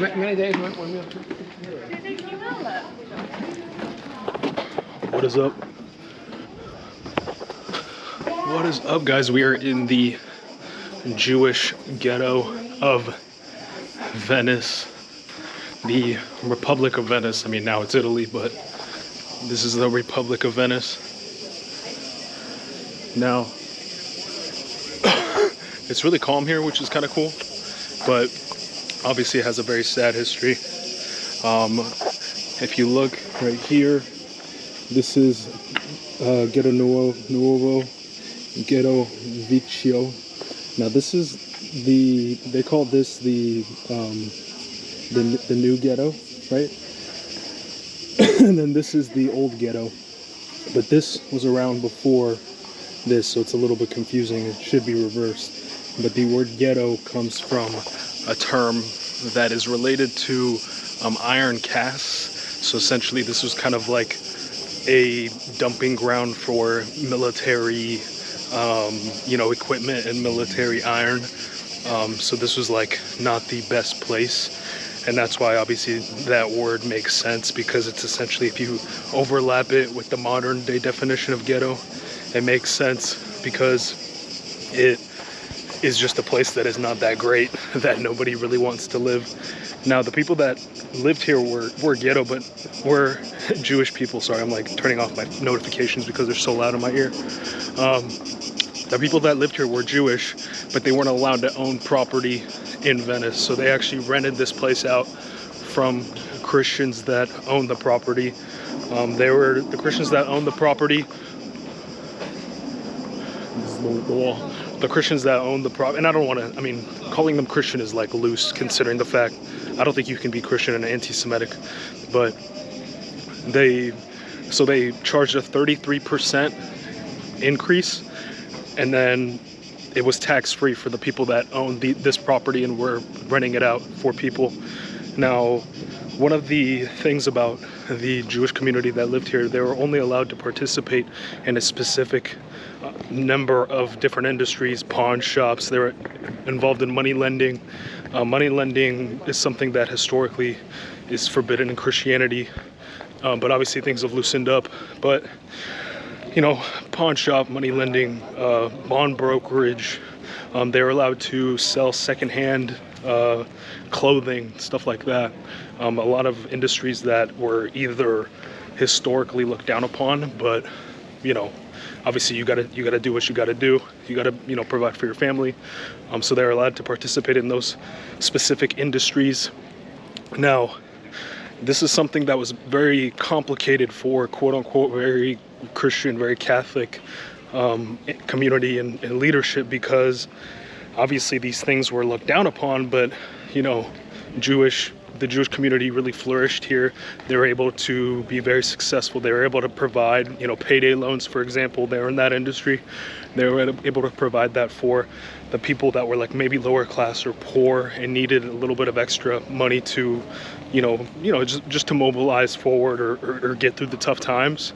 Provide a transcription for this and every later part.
What is up? What is up, guys? We are in the Jewish ghetto of Venice, the Republic of Venice. I mean, now it's Italy, but this is the Republic of Venice. Now, it's really calm here, which is kind of cool, but obviously it has a very sad history. If you look right here, this is Ghetto Nuovo, Ghetto Vecchio. Now this is they call this the new ghetto, right? And then this is the old ghetto, but this was around before this, so it's a little bit confusing. It should be reversed. But the word ghetto comes from a term that is related to iron casts. So essentially this was kind of like a dumping ground for military equipment and military iron. So this was like not the best place, and that's why obviously that word makes sense, because it's essentially, if you overlap it with the modern day definition of ghetto, it makes sense, because it is just a place that is not that great, that nobody really wants to live. Now, the people that lived here were ghetto, but were Jewish people. Sorry, I'm like turning off my notifications because they're so loud in my ear. The people that lived here were Jewish, but they weren't allowed to own property in Venice. So they actually rented this place out from Christians that owned the property. They were the Christians that owned the property. This is the wall. The Christians that own the property, and I don't want to, I mean, calling them Christian is like loose, considering the fact, I don't think you can be Christian and anti-Semitic, but they charged a 33% increase, and then it was tax-free for the people that owned this property and were renting it out for people. Now, one of the things about the Jewish community that lived here, they were only allowed to participate in a specific number of different industries, pawn shops. They were involved in money lending. Money lending is something that historically is forbidden in Christianity, but obviously things have loosened up. But, you know, pawn shop, money lending, bond brokerage, they were allowed to sell secondhand clothing, stuff like that. A lot of industries that were either historically looked down upon, but, you know, obviously you gotta do what you gotta do. You gotta, you know, provide for your family. So they're allowed to participate in those specific industries. Now, this is something that was very complicated for quote unquote very Christian, very Catholic community and leadership, because obviously these things were looked down upon, but, you know, the Jewish community really flourished here. They were able to be very successful. They were able to provide, you know, payday loans, for example. They were in that industry. They were able to provide that for the people that were like maybe lower class or poor and needed a little bit of extra money to, just to mobilize forward or get through the tough times.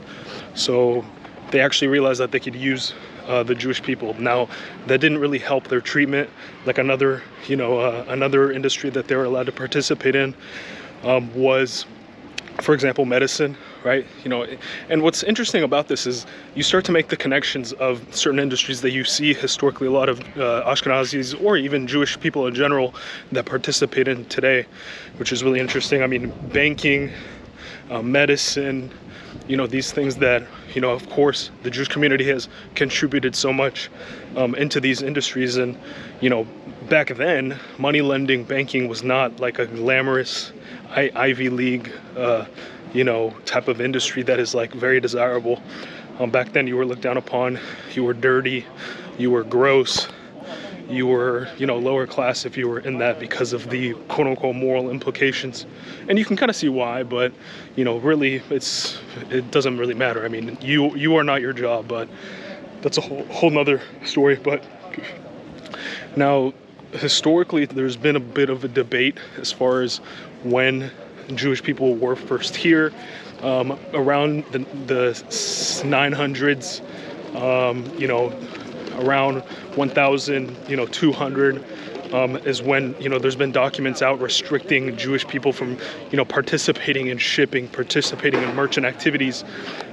So they actually realized that they could use the Jewish people. Now, that didn't really help their treatment. Like another industry that they were allowed to participate in was, for example, medicine, right? You know, and what's interesting about this is you start to make the connections of certain industries that you see historically a lot of Ashkenazis or even Jewish people in general that participate in today, which is really interesting. I mean, banking, medicine, you know, these things that, you know, of course, the Jewish community has contributed so much into these industries. And, you know, back then, money lending, banking was not like a glamorous Ivy League, type of industry that is like very desirable. Back then, you were looked down upon, you were dirty, you were gross, you were, you know, lower class if you were in that, because of the quote unquote moral implications. And you can kind of see why, but, you know, really it doesn't really matter. I mean, you are not your job, but that's a whole nother story. But now, historically, there's been a bit of a debate as far as when Jewish people were first here, around the 900s, around 1,200 is when, you know, there's been documents out restricting Jewish people from, you know, participating in shipping, participating in merchant activities.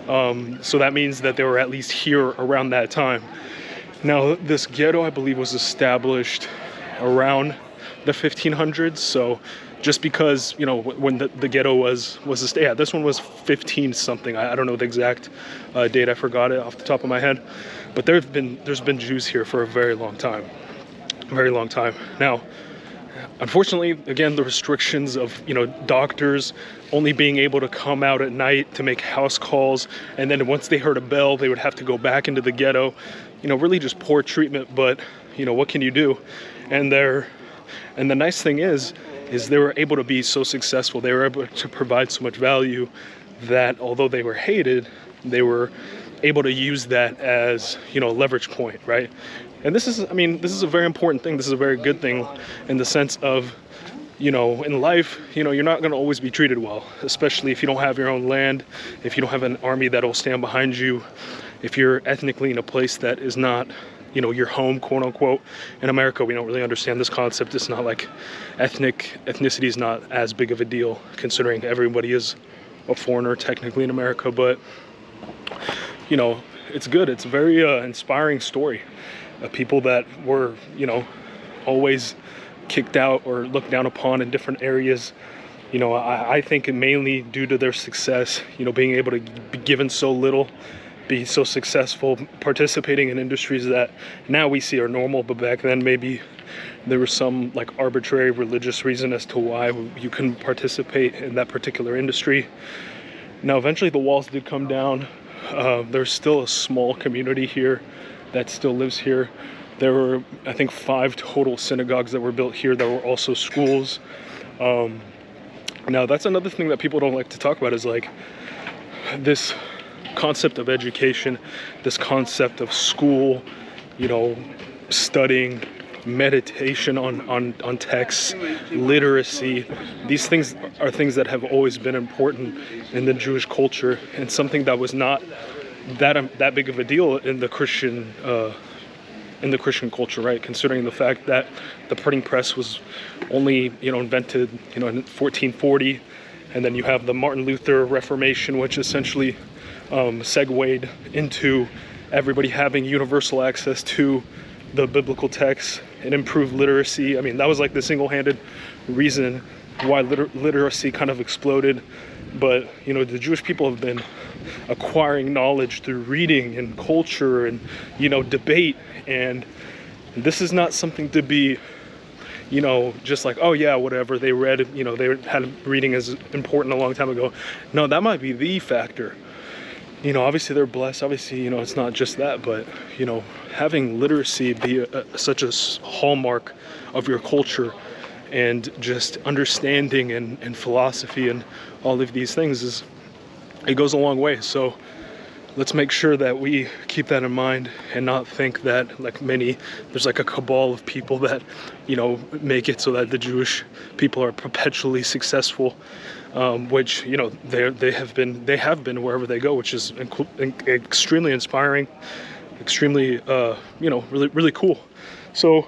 So that means that they were at least here around that time. Now, this ghetto, I believe, was established around the 1500s. So just because, you know, when the ghetto was yeah, this one was 15 something. I don't know the exact date. I forgot it off the top of my head. But there's been Jews here for a very long time. Very long time. Now, unfortunately, again, the restrictions of, you know, doctors only being able to come out at night to make house calls, and then once they heard a bell, they would have to go back into the ghetto. You know, really just poor treatment, but, you know, what can you do? And the nice thing is they were able to be so successful. They were able to provide so much value that although they were hated, they were able to use that as, you know, a leverage point, right? And this is, I mean, this is a very important thing. This is a very good thing in the sense of, you know, in life, you know, you're not going to always be treated well, especially if you don't have your own land, if you don't have an army that'll stand behind you, if you're ethnically in a place that is not, you know, your home, quote unquote. In America, we don't really understand this concept. It's not like ethnicity is not as big of a deal, considering everybody is a foreigner technically in America. But, you know, it's good. It's a very inspiring story of people that were, you know, always kicked out or looked down upon in different areas. You know, I think mainly due to their success, you know, being able to be given so little, be so successful, participating in industries that now we see are normal, but back then maybe there was some like arbitrary religious reason as to why you couldn't participate in that particular industry. Now, eventually the walls did come down. There's still a small community here that still lives here. There were, I think, 5 total synagogues that were built here that were also schools. Now, that's another thing that people don't like to talk about, is like this concept of education, this concept of school, you know, studying, meditation on texts, literacy. These things are things that have always been important in the Jewish culture, and something that was not that big of a deal in the Christian culture, right? Considering the fact that the printing press was only, you know, invented, you know, in 1440, and then you have the Martin Luther Reformation, which essentially segued into everybody having universal access to the biblical texts and improved literacy. I mean, that was like the single-handed reason why literacy kind of exploded. But, you know, the Jewish people have been acquiring knowledge through reading and culture and, you know, debate. And this is not something to be, you know, just like, oh yeah, whatever, they read, you know, they had reading as important a long time ago. No, that might be the factor. You know, obviously they're blessed. Obviously, you know, it's not just that, but, you know, having literacy be such a hallmark of your culture, and just understanding and philosophy and all of these things, it goes a long way. So let's make sure that we keep that in mind and not think that, like there's like a cabal of people that, you know, make it so that the Jewish people are perpetually successful, which, you know, they have been wherever they go, which is extremely inspiring, extremely, you know, really, really cool. So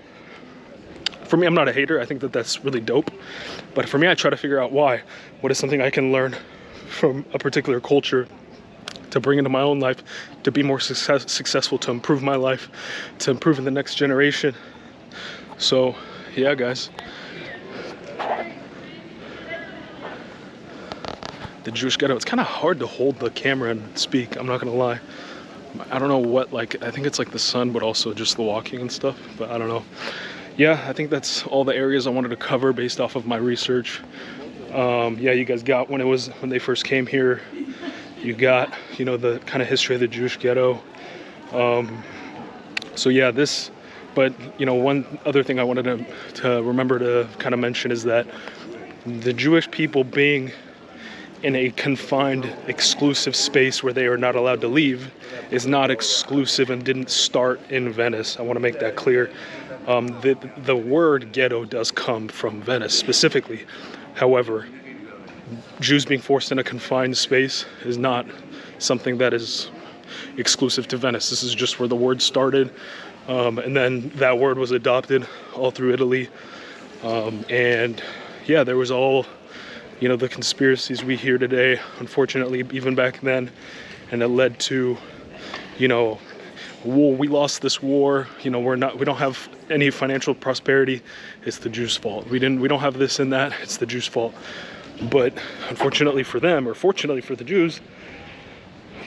for me, I'm not a hater. I think that that's really dope. But for me, I try to figure out why. What is something I can learn from a particular culture to bring into my own life, to be more successful, to improve my life, to improve in the next generation. So, yeah, guys. The Jewish ghetto. It's kind of hard to hold the camera and speak, I'm not gonna lie. I don't know what, like, I think it's like the sun, but also just the walking and stuff, but I don't know. Yeah, I think that's all the areas I wanted to cover based off of my research. Yeah, you guys got when they first came here, you got, you know, the kind of history of the Jewish ghetto. So yeah, but, you know, one other thing I wanted to remember to kind of mention is that the Jewish people being in a confined, exclusive space where they are not allowed to leave is not exclusive and didn't start in Venice. I want to make that clear. The word ghetto does come from Venice specifically. However, Jews being forced in a confined space is not something that is exclusive to Venice. This is just where the word started. And then that word was adopted all through Italy. And yeah, there was all, you know, the conspiracies we hear today, unfortunately, even back then. And it led to, you know, war. We lost this war, you know, we don't have any financial prosperity. It's the Jews' fault. We don't have this and that. It's the Jews' fault. But unfortunately for them, or fortunately for the Jews,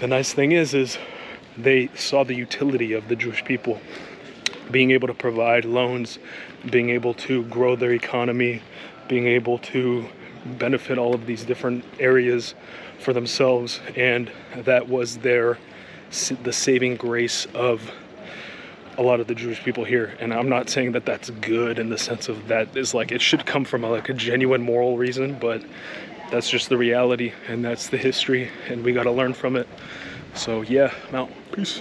the nice thing is they saw the utility of the Jewish people being able to provide loans, being able to grow their economy, being able to benefit all of these different areas for themselves. And that was the saving grace of a lot of the Jewish people here. And I'm not saying that that's good in the sense of that is like, it should come from a genuine moral reason, but that's just the reality, and that's the history, and we got to learn from it. So yeah, I'm out. Peace.